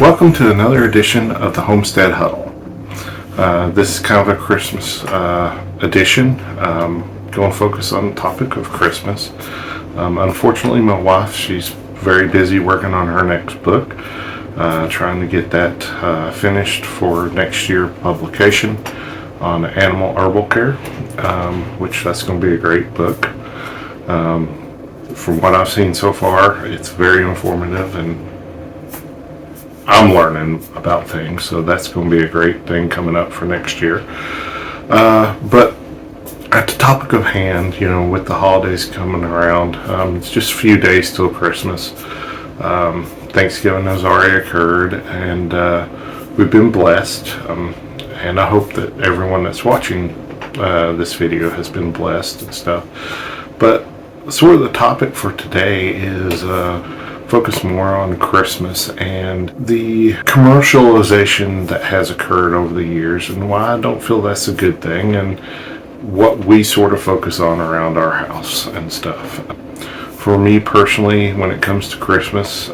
Welcome to another edition of the Homestead Huddle. This is kind of a Christmas edition. Going to focus on the topic of Christmas. Unfortunately, my wife, she's very busy working on her next book, trying to get that finished for next year publication on animal herbal care, which that's going to be a great book. From what I've seen so far, it's very informative, and I'm learning about things, so that's going to be a great thing coming up for next year. But at the topic of hand, with the holidays coming around, it's just a few days till Christmas. Thanksgiving has already occurred, and we've been blessed. And I hope that everyone that's watching this video has been blessed and stuff. But sort of the topic for today is focus more on Christmas and the commercialization that has occurred over the years, and why I don't feel that's a good thing, and what we sort of focus on around our house and stuff. For me personally, when it comes to Christmas,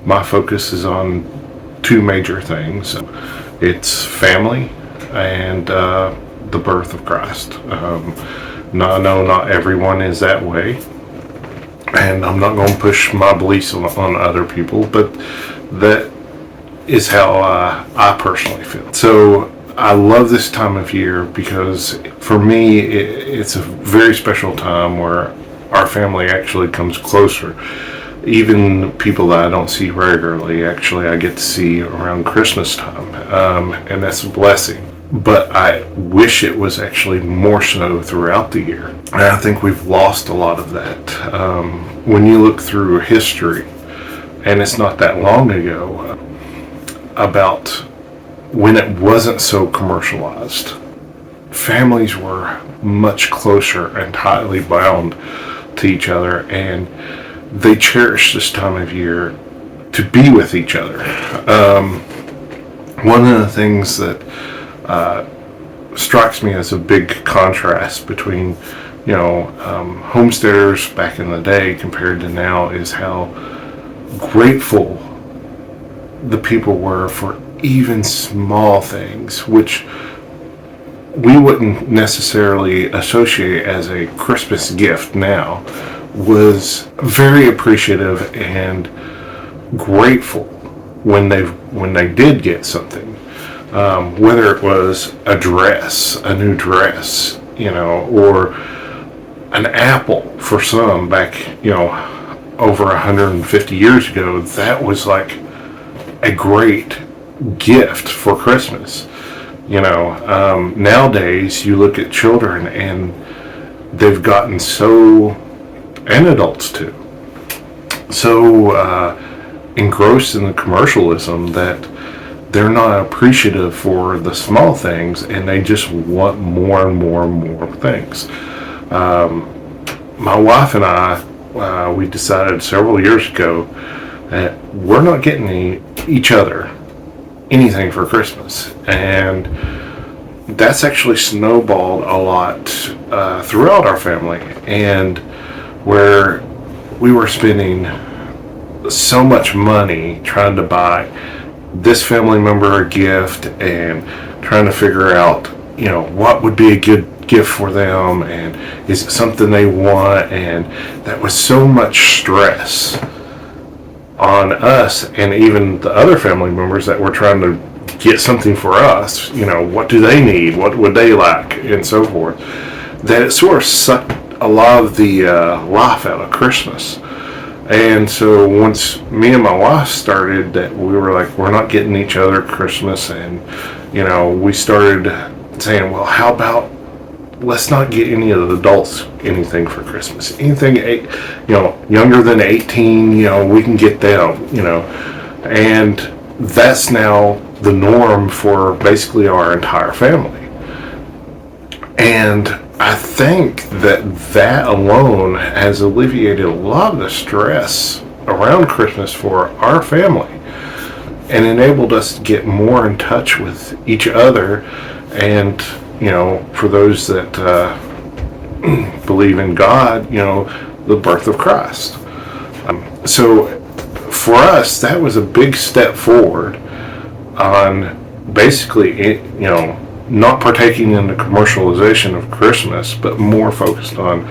my focus is on two major things. It's family and the birth of Christ. Now, I know not everyone is that way, and I'm not going to push my beliefs on other people, but that is how I personally feel. So I love this time of year because for me it's a very special time where our family actually comes closer. Even people that I don't see regularly, actually I get to see around Christmas time, and that's a blessing. But I wish it was actually more so throughout the year. And I think we've lost a lot of that. When you look through history, and it's not that long ago, about when it wasn't so commercialized, families were much closer and tightly bound to each other, and they cherished this time of year to be with each other. One of the things that strikes me as a big contrast between homesteaders back in the day compared to now is how grateful the people were for even small things, which we wouldn't necessarily associate as a Christmas gift now, was very appreciative and grateful when they did get something. Whether it was a dress, a new dress, or an apple for some back, over 150 years ago, that was like a great gift for Christmas. Nowadays you look at children and they've gotten so, and adults too, so engrossed in the commercialism that they're not appreciative for the small things, and they just want more and more and more things. My wife and I, we decided several years ago that we're not getting each other anything for Christmas, and that's actually snowballed a lot throughout our family, and where we were spending so much money trying to buy this family member a gift and trying to figure out what would be a good gift for them, and is it something they want, and that was so much stress on us and even the other family members that were trying to get something for us. What do they need, what would they like, and so forth, that it sort of sucked a lot of the life out of Christmas. And so once me and my wife started that, we were like, we're not getting each other Christmas, and we started saying, well, how about let's not get any of the adults anything for Christmas, anything younger than 18, we can get them, and that's now the norm for basically our entire family. And I think that alone has alleviated a lot of the stress around Christmas for our family, and enabled us to get more in touch with each other, and for those that believe in God, the birth of Christ. So for us, that was a big step forward on basically, not partaking in the commercialization of Christmas, but more focused on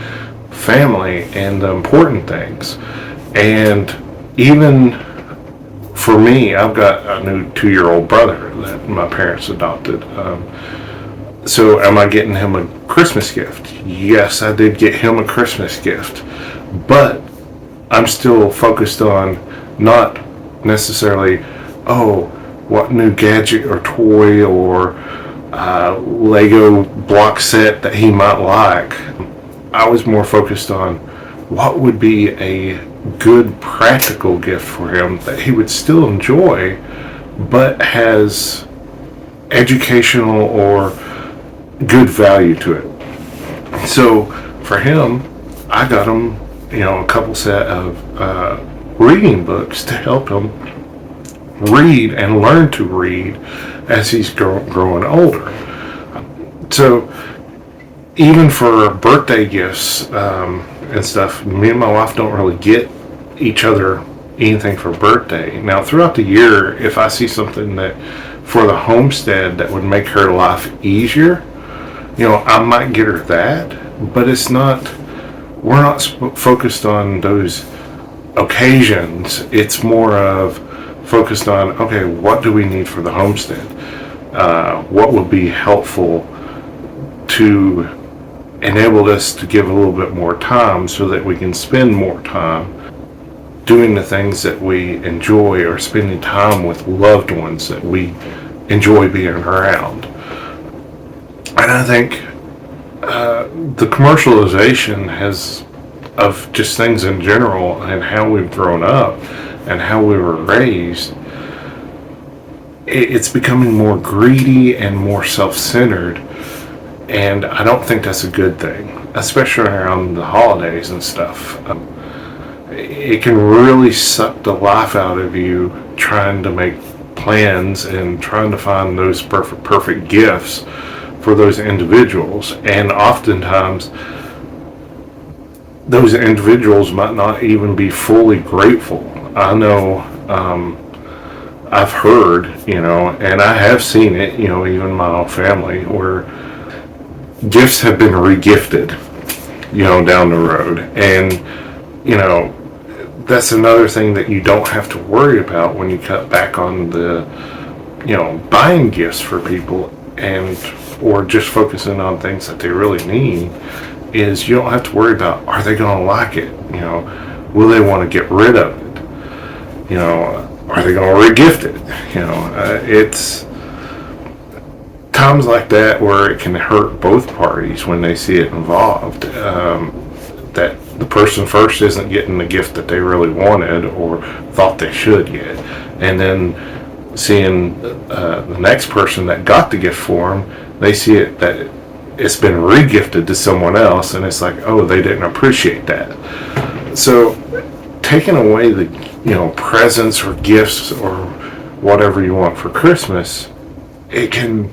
family and the important things. And even for me, I've got a new 2-year-old brother that my parents adopted. So am I getting him a Christmas gift? Yes, I did get him a Christmas gift, but I'm still focused on not necessarily, what new gadget or toy or Lego block set that he might like. I was more focused on what would be a good practical gift for him that he would still enjoy, but has educational or good value to it. So for him, I got him, a couple set of reading books to help him read and learn to read as he's growing older. So even for birthday gifts and stuff, me and my wife don't really get each other anything for birthday. Now throughout the year, if I see something that for the homestead that would make her life easier, I might get her that, but we're not focused on those occasions. It's more of focused on, okay, what do we need for the homestead? What would be helpful to enable us to give a little bit more time so that we can spend more time doing the things that we enjoy, or spending time with loved ones that we enjoy being around. And I think the commercialization of just things in general and how we've grown up and how we were raised, it's becoming more greedy and more self-centered, and I don't think that's a good thing, especially around the holidays and stuff. It can really suck the life out of you trying to make plans and trying to find those perfect gifts for those individuals, and oftentimes those individuals might not even be fully grateful. I know, I've heard, and I have seen it, even my own family, where gifts have been regifted, down the road. And, that's another thing that you don't have to worry about when you cut back on the, buying gifts for people, or just focusing on things that they really need, is you don't have to worry about, are they going to like it? Will they want to get rid of it? Are they going to re-gift it? It's times like that where it can hurt both parties when they see it involved. That the person first isn't getting the gift that they really wanted or thought they should get. And then seeing the next person that got the gift for them, they see it that it's been re-gifted to someone else, and it's like, oh, they didn't appreciate that. So taking away the presents or gifts or whatever you want for Christmas, it can,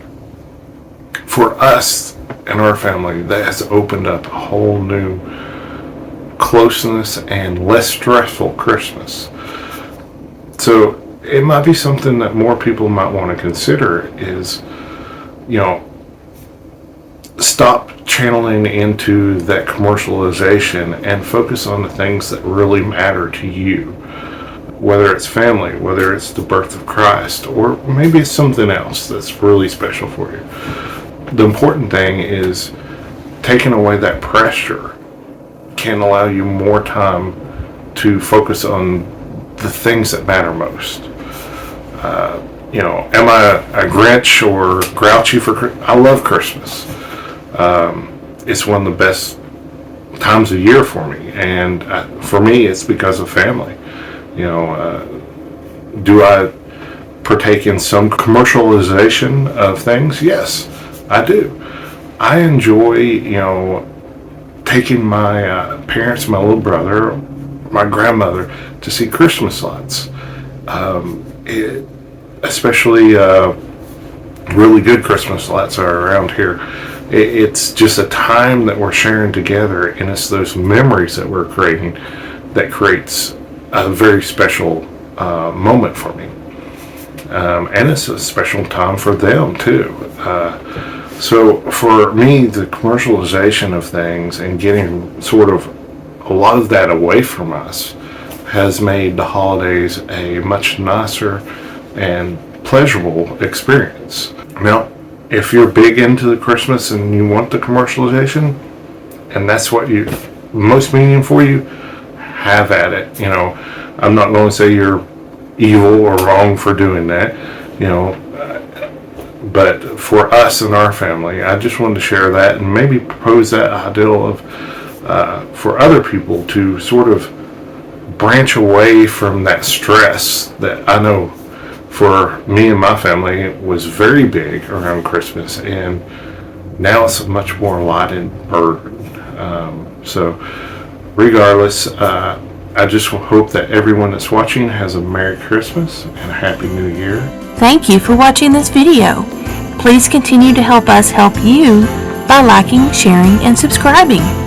for us and our family, that has opened up a whole new closeness and less stressful Christmas. So it might be something that more people might want to consider is, stop channeling into that commercialization and focus on the things that really matter to you. Whether it's family, whether it's the birth of Christ, or maybe it's something else that's really special for you. The important thing is taking away that pressure can allow you more time to focus on the things that matter most. Am I a Grinch or grouchy for Christmas? I love Christmas. It's one of the best times of year for me, and for me it's because of family. Do I partake in some commercialization of things? Yes, I do. I enjoy, taking my parents, my little brother, my grandmother to see Christmas lights. Especially really good Christmas lights are around here. It's just a time that we're sharing together, and it's those memories that we're creating that creates a very special moment for me. And it's a special time for them too. So for me, the commercialization of things and getting sort of a lot of that away from us has made the holidays a much nicer and pleasurable experience. Now, if you're big into the Christmas and you want the commercialization, and that's what you most meaning for you, have at it. You know, I'm not going to say you're evil or wrong for doing that, you know, but for us and our family, I just wanted to share that and maybe propose that ideal of for other people to sort of branch away from that stress that I know for me and my family was very big around Christmas, and now it's a much more lightened burden. So regardless, I just hope that everyone that's watching has a Merry Christmas and a Happy New Year. Thank you for watching this video. Please continue to help us help you by liking, sharing, and subscribing.